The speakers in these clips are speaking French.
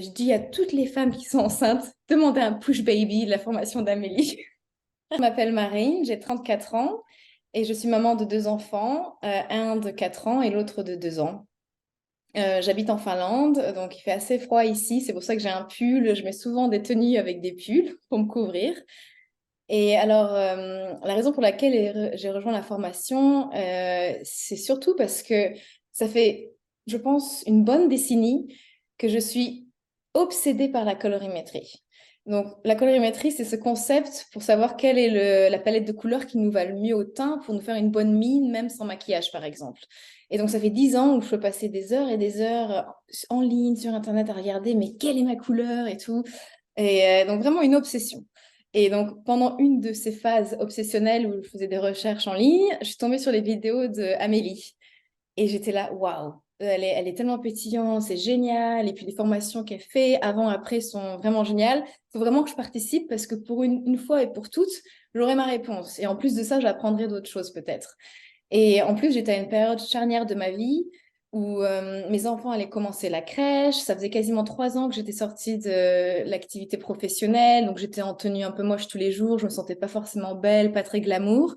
je dis à toutes les femmes qui sont enceintes, demandez un push baby, la formation d'Amélie. Je m'appelle Marine, j'ai 34 ans et je suis maman de deux enfants, un de 4 ans et l'autre de 2 ans. J'habite en Finlande, donc il fait assez froid ici. C'est pour ça que j'ai un pull. Je mets souvent des tenues avec des pulls pour me couvrir. Et alors, la raison pour laquelle j'ai rejoint la formation, c'est surtout parce que ça fait, je pense, une bonne décennie que je suis obsédée par la colorimétrie. Donc, la colorimétrie, c'est ce concept pour savoir quelle est la palette de couleurs qui nous va le mieux au teint pour nous faire une bonne mine, même sans maquillage, par exemple. Et donc, ça fait 10 ans où je peux passer des heures et des heures en ligne sur Internet à regarder, mais quelle est ma couleur et tout. Et donc, vraiment une obsession. Et donc, pendant une de ces phases obsessionnelles où je faisais des recherches en ligne, je suis tombée sur les vidéos d'Amélie. Et j'étais là, waouh, elle est tellement pétillante, c'est génial. Et puis les formations qu'elle fait avant, après sont vraiment géniales. Il faut vraiment que je participe parce que pour une fois et pour toutes, j'aurai ma réponse. Et en plus de ça, j'apprendrai d'autres choses peut-être. Et en plus, j'étais à une période charnière de ma vie où mes enfants allaient commencer la crèche. Ça faisait quasiment 3 ans que j'étais sortie de l'activité professionnelle. Donc j'étais en tenue un peu moche tous les jours. Je me sentais pas forcément belle, pas très glamour.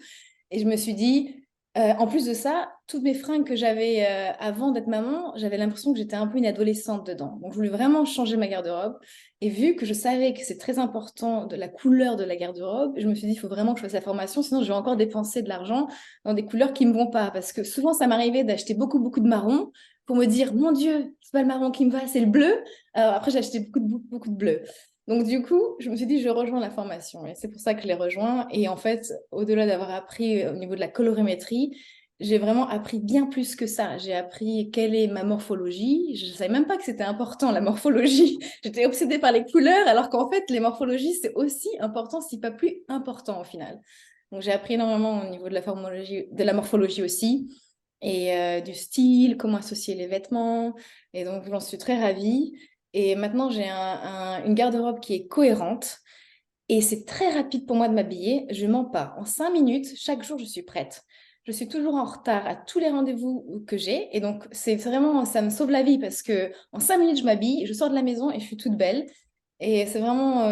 Et je me suis dit, en plus de ça, toutes mes fringues que j'avais avant d'être maman, j'avais l'impression que j'étais un peu une adolescente dedans. Donc, je voulais vraiment changer ma garde-robe. Et vu que je savais que c'est très important de la couleur de la garde-robe, je me suis dit, il faut vraiment que je fasse la formation, sinon je vais encore dépenser de l'argent dans des couleurs qui ne me vont pas. Parce que souvent, ça m'arrivait d'acheter beaucoup, beaucoup de marron pour me dire, mon Dieu, c'est pas le marron qui me va, c'est le bleu. Alors après, j'ai acheté beaucoup de bleu. Donc, du coup, je me suis dit, je rejoins la formation. Et c'est pour ça que je l'ai rejoint. Et en fait, au-delà d'avoir appris au niveau de la colorimétrie, j'ai vraiment appris bien plus que ça. J'ai appris quelle est ma morphologie. Je ne savais même pas que c'était important, la morphologie. J'étais obsédée par les couleurs, alors qu'en fait, les morphologies, c'est aussi important, si pas plus important au final. Donc, j'ai appris énormément au niveau de la morphologie aussi, et du style, comment associer les vêtements. Et donc, j'en suis très ravie. Et maintenant, j'ai une garde-robe qui est cohérente. Et c'est très rapide pour moi de m'habiller. Je mens pas. En 5 minutes, chaque jour, je suis prête. Je suis toujours en retard à tous les rendez-vous que j'ai. Et donc, c'est vraiment, ça me sauve la vie parce que en 5 minutes, je m'habille, je sors de la maison et je suis toute belle. Et c'est vraiment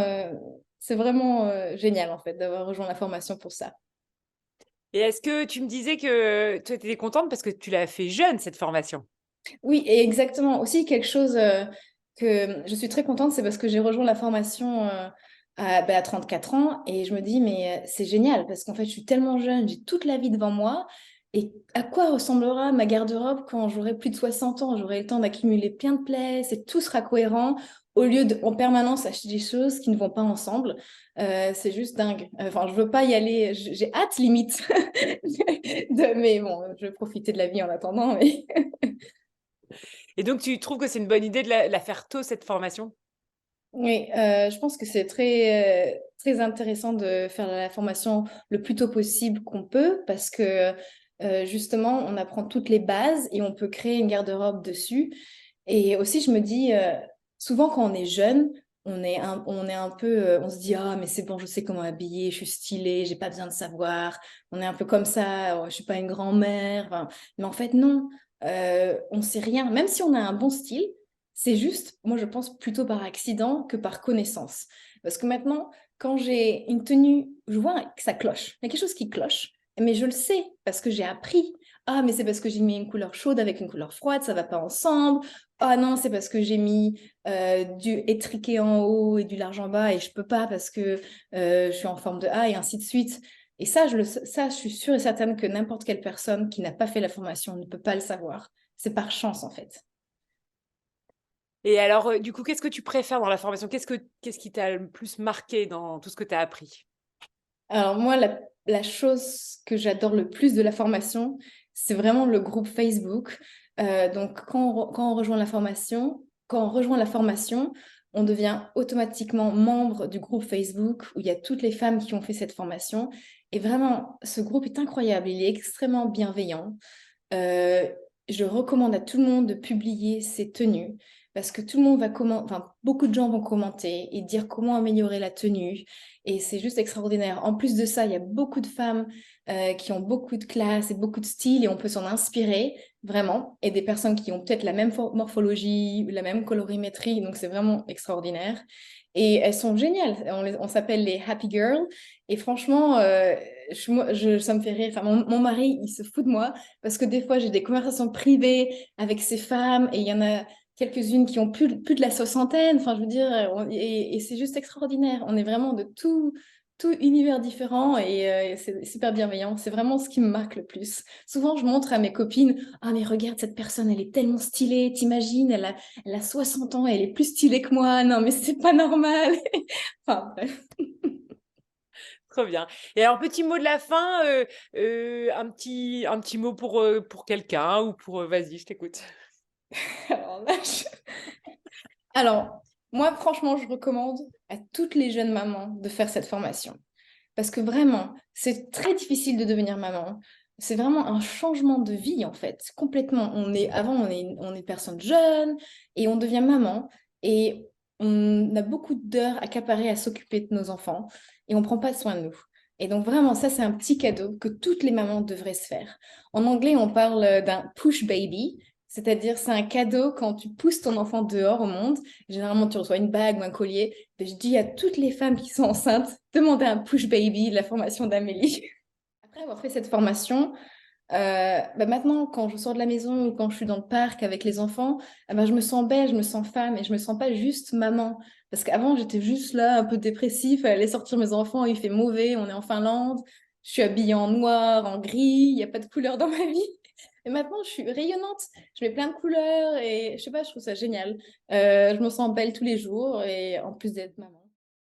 génial, en fait, d'avoir rejoint la formation pour ça. Et est-ce que tu me disais que toi, tu étais contente parce que tu l'as fait jeune, cette formation? Oui, et exactement. Aussi, quelque chose que je suis très contente, c'est parce que j'ai rejoint la formation à 34 ans et je me dis, mais c'est génial parce qu'en fait, je suis tellement jeune, j'ai toute la vie devant moi. Et à quoi ressemblera ma garde-robe quand j'aurai plus de 60 ans? J'aurai le temps d'accumuler plein de plaies, et tout sera cohérent au lieu de en permanence acheter des choses qui ne vont pas ensemble. C'est juste dingue. Enfin, je veux pas y aller, j'ai hâte limite. Mais bon, je vais profiter de la vie en attendant. Mais... Et donc, tu trouves que c'est une bonne idée de la faire tôt, cette formation? Oui, je pense que c'est très intéressant de faire la formation le plus tôt possible qu'on peut parce que justement, on apprend toutes les bases et on peut créer une garde-robe dessus. Et aussi, je me dis, souvent quand on est jeune, on est un peu, on se dit, ah, mais c'est bon, je sais comment habiller, je suis stylée, j'ai pas besoin de savoir. On est un peu comme ça, oh, je suis pas une grand-mère. Enfin, mais en fait, non, on sait rien. Même si on a un bon style, c'est juste, moi, je pense plutôt par accident que par connaissance. Parce que maintenant, quand j'ai une tenue, je vois que ça cloche. Il y a quelque chose qui cloche, mais je le sais parce que j'ai appris. Ah, mais c'est parce que j'ai mis une couleur chaude avec une couleur froide, ça va pas ensemble. Ah non, c'est parce que j'ai mis du étriqué en haut et du large en bas et je peux pas parce que je suis en forme de A et ainsi de suite. Et ça, je suis sûre et certaine que n'importe quelle personne qui n'a pas fait la formation ne peut pas le savoir. C'est par chance, en fait. Et alors, du coup, qu'est-ce que tu préfères dans la formation? Qu'est-ce qui t'a le plus marqué dans tout ce que tu as appris? Alors moi, la chose que j'adore le plus de la formation, c'est vraiment le groupe Facebook. Donc quand on rejoint la formation, on devient automatiquement membre du groupe Facebook où il y a toutes les femmes qui ont fait cette formation. Et vraiment, ce groupe est incroyable. Il est extrêmement bienveillant. Euh, je recommande à tout le monde de publier ses tenues parce que tout le monde va commenter, enfin, beaucoup de gens vont commenter et dire comment améliorer la tenue. Et c'est juste extraordinaire. En plus de ça, il y a beaucoup de femmes qui ont beaucoup de classe et beaucoup de style et on peut s'en inspirer. vraiment, et des personnes qui ont peut-être la même morphologie, la même colorimétrie, donc c'est vraiment extraordinaire. Et elles sont géniales. On s'appelle les Happy Girls. Et franchement, ça me fait rire. Enfin, mon mari, il se fout de moi parce que des fois, j'ai des conversations privées avec ces femmes et il y en a quelques-unes qui ont plus de la soixantaine. Enfin, je veux dire, et c'est juste extraordinaire. On est vraiment de tout univers différent et c'est super bienveillant. C'est vraiment ce qui me marque le plus. Souvent, je montre à mes copines, ah mais regarde, cette personne, elle est tellement stylée, t'imagines, elle a 60 ans, elle est plus stylée que moi. Non, mais c'est pas normal. Enfin, bref. Trop bien. Et alors, petit mot de la fin, un petit mot pour quelqu'un ou pour... vas-y, je t'écoute. Alors là, alors, moi, franchement, je recommande à toutes les jeunes mamans de faire cette formation. Parce que vraiment, c'est très difficile de devenir maman. C'est vraiment un changement de vie, en fait, complètement. Avant, on est personne jeune et on devient maman et on a beaucoup d'heures accaparées à s'occuper de nos enfants et on ne prend pas soin de nous. Et donc, vraiment, ça, c'est un petit cadeau que toutes les mamans devraient se faire. En anglais, on parle d'un push baby, c'est-à-dire c'est un cadeau quand tu pousses ton enfant dehors au monde. Généralement, tu reçois une bague ou un collier. Ben, je dis à toutes les femmes qui sont enceintes, demandez un push baby de la formation d'Amélie. Après avoir fait cette formation, ben maintenant, quand je sors de la maison ou quand je suis dans le parc avec les enfants, ben je me sens belle, je me sens femme et je me sens pas juste maman. Parce qu'avant, j'étais juste là, un peu dépressif, à aller sortir mes enfants, il fait mauvais, on est en Finlande, je suis habillée en noir, en gris, il n'y a pas de couleur dans ma vie. Et maintenant, je suis rayonnante, je mets plein de couleurs et je sais pas, je trouve ça génial. Je me sens belle tous les jours et en plus d'être maman.